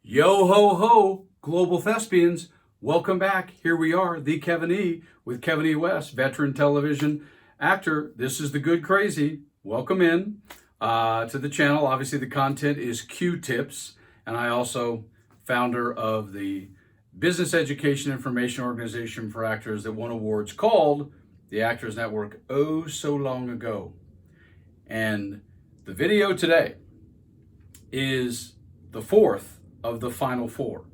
Yo ho ho, global thespians. Welcome back. Here we are, the Kevin E. with Kevin E. West, veteran television actor. This is the Good Crazy. Welcome in to the channel. Obviously, the content is Q-Tips, and I also founder of the business education information organization for actors that won awards called the Actors Network oh so long ago. And the video today is the fourth of the final four.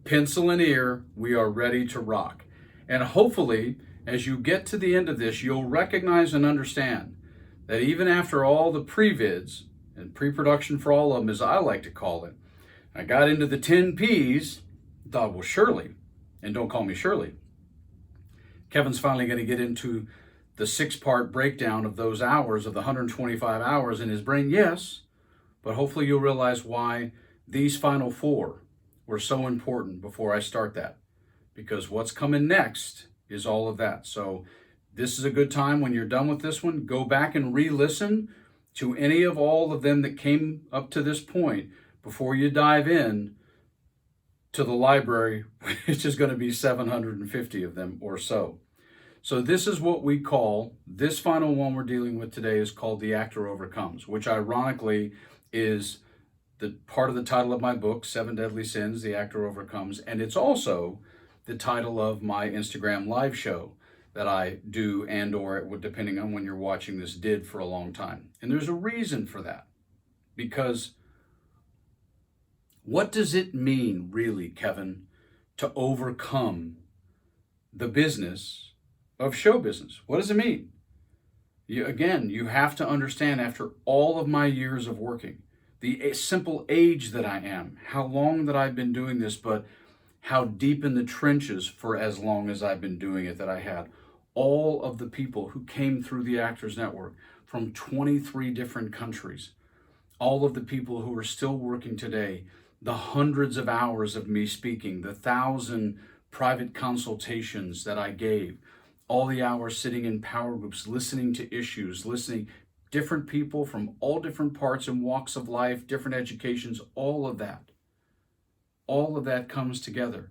Pencil in ear, we are ready to rock. And hopefully, as you get to the end of this, you'll recognize and understand that even after all the pre-vids and pre-production for all of them, as I like to call it, I got into the 10 Ps, thought, well, surely, and don't call me Shirley, Kevin's finally going to get into the 6-part breakdown of those hours, of the 125 hours in his brain. Yes, but hopefully you'll realize why these final four were so important before I start that, because what's coming next is all of that. So this is a good time when you're done with this one, go back and re-listen to any of all of them that came up to this point before you dive in to the library, which is going to be 750 of them or so. So this is what we call, this final one we're dealing with today is called The Actor Overcomes, which ironically is the part of the title of my book, 7 Deadly Sins, The Actor Overcomes, and it's also the title of my Instagram live show that I do, and or, depending on when you're watching this, did for a long time. And there's a reason for that, because what does it mean, really, Kevin, to overcome the business of show business? What does it mean? You have to understand, after all of my years of working, the simple age that I am, how long that I've been doing this, but how deep in the trenches for as long as I've been doing it that I had. All of the people who came through the Actors Network from 23 different countries, all of the people who are still working today, the hundreds of hours of me speaking, the 1,000 private consultations that I gave, all the hours sitting in power groups, listening to issues, listening, different people from all different parts and walks of life, different educations, all of that comes together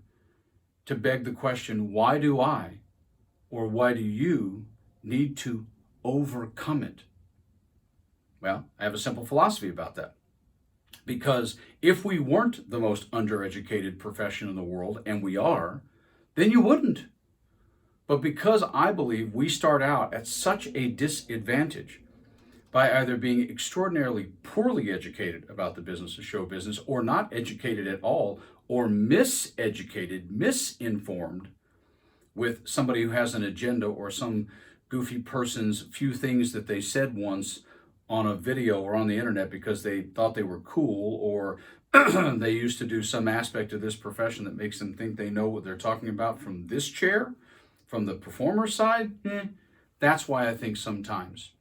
to beg the question, why do I, or why do you need to overcome it? Well, I have a simple philosophy about that. Because if we weren't the most undereducated profession in the world, and we are, then you wouldn't. But because I believe we start out at such a disadvantage by either being extraordinarily poorly educated about the business of show business, or not educated at all, or miseducated, misinformed with somebody who has an agenda, or some goofy person's few things that they said once on a video or on the internet because they thought they were cool, or they used to do some aspect of this profession that makes them think they know what they're talking about from this chair, from the performer side. That's why I think sometimes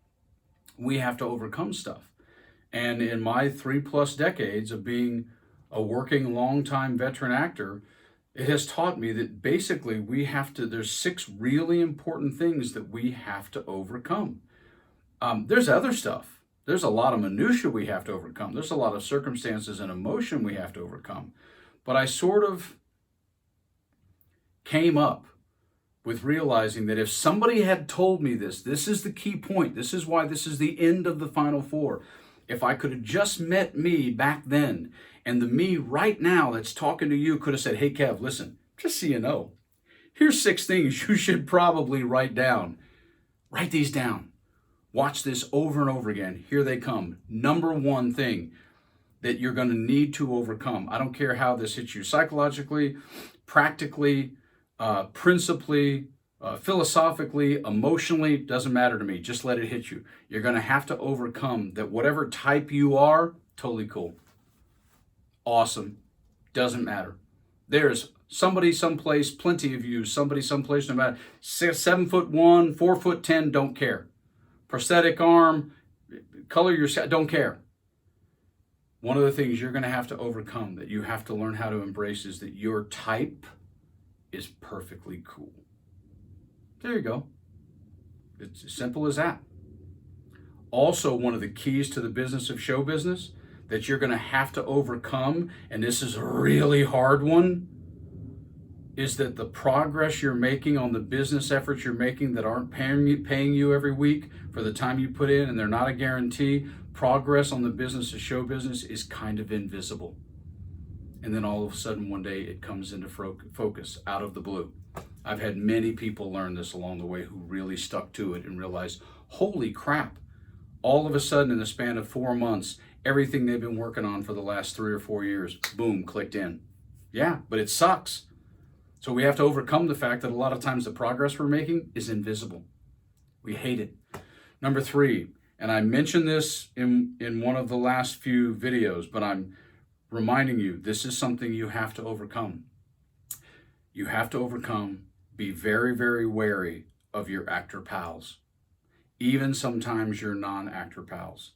we have to overcome stuff. And in my 3+ decades of being a working, long-time veteran actor, it has taught me that basically there's 6 really important things that we have to overcome. There's other stuff. There's a lot of minutia we have to overcome. There's a lot of circumstances and emotion we have to overcome. But I sort of came up with realizing that if somebody had told me this is the key point, this is why this is the end of the final four. If I could have just met me back then, and the me right now that's talking to you could have said, hey, Kev, listen, just so you know, here's 6 things you should probably write down. Write these down. Watch this over and over again. Here they come. Number 1 thing that you're going to need to overcome. I don't care how this hits you psychologically, practically, principally, philosophically, emotionally, doesn't matter to me. Just let it hit you. You're going to have to overcome that. Whatever type you are, totally cool. Awesome. Doesn't matter. There's somebody someplace, plenty of you, somebody someplace, no matter, 7'1", 4'10", don't care. Prosthetic arm, color your skin, don't care. One of the things you're going to have to overcome, that you have to learn how to embrace, is that your type is perfectly cool. There you go. It's as simple as that. Also, one of the keys to the business of show business that you're going to have to overcome, and this is a really hard one, is that the progress you're making on the business efforts you're making that aren't paying you every week for the time you put in, and they're not a guarantee, progress on the business of show business is kind of invisible. And then all of a sudden one day it comes into focus out of the blue. I've had many people learn this along the way who really stuck to it and realized, holy crap, all of a sudden in the span of 4 months, everything they've been working on for the last 3 or 4 years, boom, clicked in. Yeah, but it sucks. So we have to overcome the fact that a lot of times the progress we're making is invisible. We hate it. Number 3, and I mentioned this in one of the last few videos, but I'm reminding you, this is something you have to overcome. You have to overcome, be very, very wary of your actor pals, even sometimes your non-actor pals.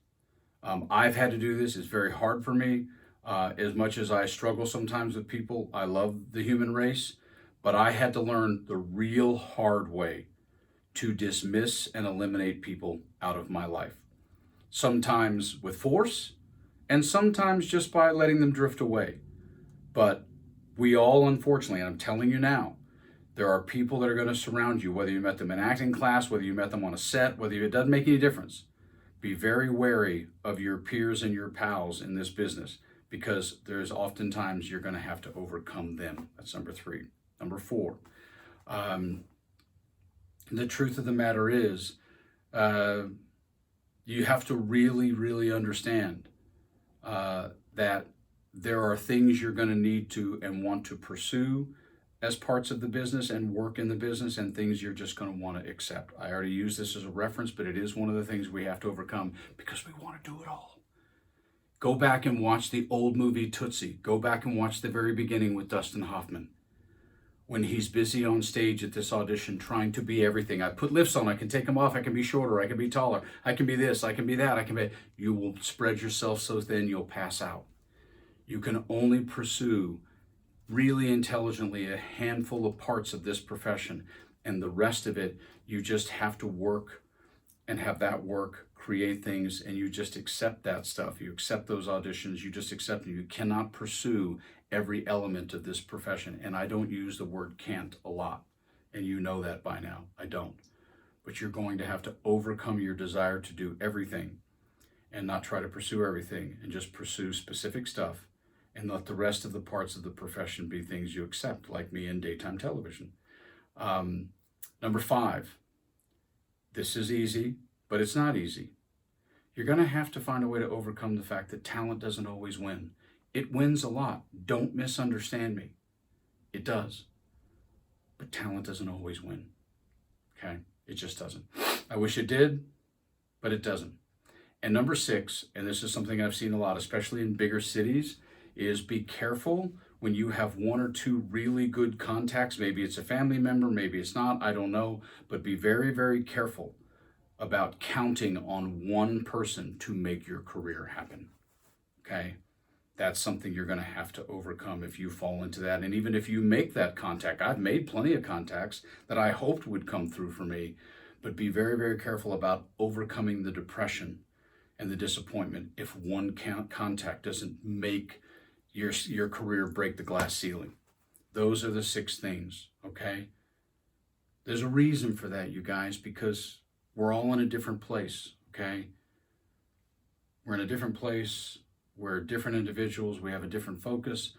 I've had to do this. It's very hard for me. As much as I struggle sometimes with people, I love the human race, but I had to learn the real hard way to dismiss and eliminate people out of my life. Sometimes with force, and sometimes just by letting them drift away. But we all, unfortunately, and I'm telling you now, there are people that are going to surround you, whether you met them in acting class, whether you met them on a set, it doesn't make any difference. Be very wary of your peers and your pals in this business, because there's oftentimes you're going to have to overcome them. That's number 3. Number 4, the truth of the matter is, you have to really, really understand that there are things you're going to need to and want to pursue as parts of the business and work in the business, and things you're just going to want to accept. I already used this as a reference, but it is one of the things we have to overcome because we want to do it all. Go back and watch the old movie Tootsie. Go back and watch the very beginning with Dustin Hoffman. When he's busy on stage at this audition trying to be everything. I put lifts on, I can take them off, I can be shorter, I can be taller, I can be this, I can be that, you will spread yourself so thin you'll pass out. You can only pursue really intelligently a handful of parts of this profession, and the rest of it, you just have to work and have that work create things, and you just accept that stuff. You accept those auditions, you just accept them. You cannot pursue every element of this profession. And I don't use the word can't a lot, and you know that by now. I don't. But you're going to have to overcome your desire to do everything and not try to pursue everything, and just pursue specific stuff and let the rest of the parts of the profession be things you accept, like me in daytime television. Number 5, this is easy, but it's not easy. You're going to have to find a way to overcome the fact that talent doesn't always win. It wins a lot. Don't misunderstand me. It does. But talent doesn't always win. Okay? It just doesn't. I wish it did, but it doesn't. And number 6, and this is something I've seen a lot, especially in bigger cities, is be careful when you have 1 or 2 really good contacts. Maybe it's a family member, maybe it's not, I don't know. But be very, very careful about counting on one person to make your career happen. Okay? That's something you're going to have to overcome if you fall into that. And even if you make that contact, I've made plenty of contacts that I hoped would come through for me, but be very, very careful about overcoming the depression and the disappointment if one contact doesn't make your career break the glass ceiling. Those are the 6 things, okay? There's a reason for that, you guys, because we're all in a different place, okay? We're in a different place. We're different individuals. We have a different focus,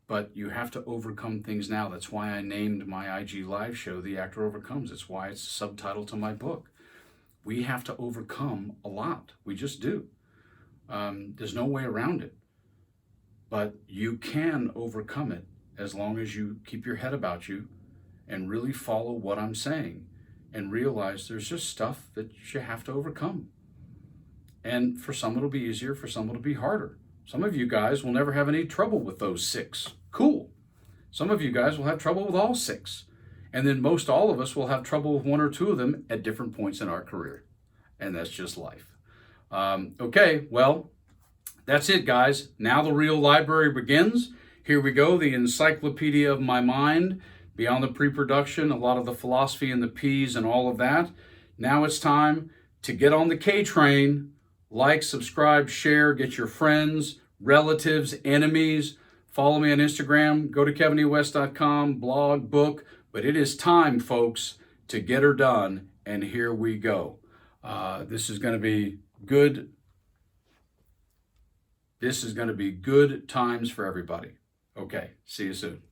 but you have to overcome things now. That's why I named my IG live show The Actor Overcomes. It's why it's a subtitle to my book. We have to overcome a lot. We just do. There's no way around it. But you can overcome it as long as you keep your head about you and really follow what I'm saying and realize there's just stuff that you have to overcome. And for some it'll be easier, for some it'll be harder. Some of you guys will never have any trouble with those 6. Cool. Some of you guys will have trouble with all 6. And then most all of us will have trouble with 1 or 2 of them at different points in our career. And that's just life. Okay, well, that's it, guys. Now the real library begins. Here we go, the encyclopedia of my mind. Beyond the pre-production, a lot of the philosophy and the P's and all of that. Now it's time to get on the K train. Like, subscribe, share, get your friends, relatives, enemies. Follow me on Instagram. Go to kevinewest.com, blog, book. But it is time, folks, to get her done. And here we go. This is going to be good. This is going to be good times for everybody. Okay, see you soon.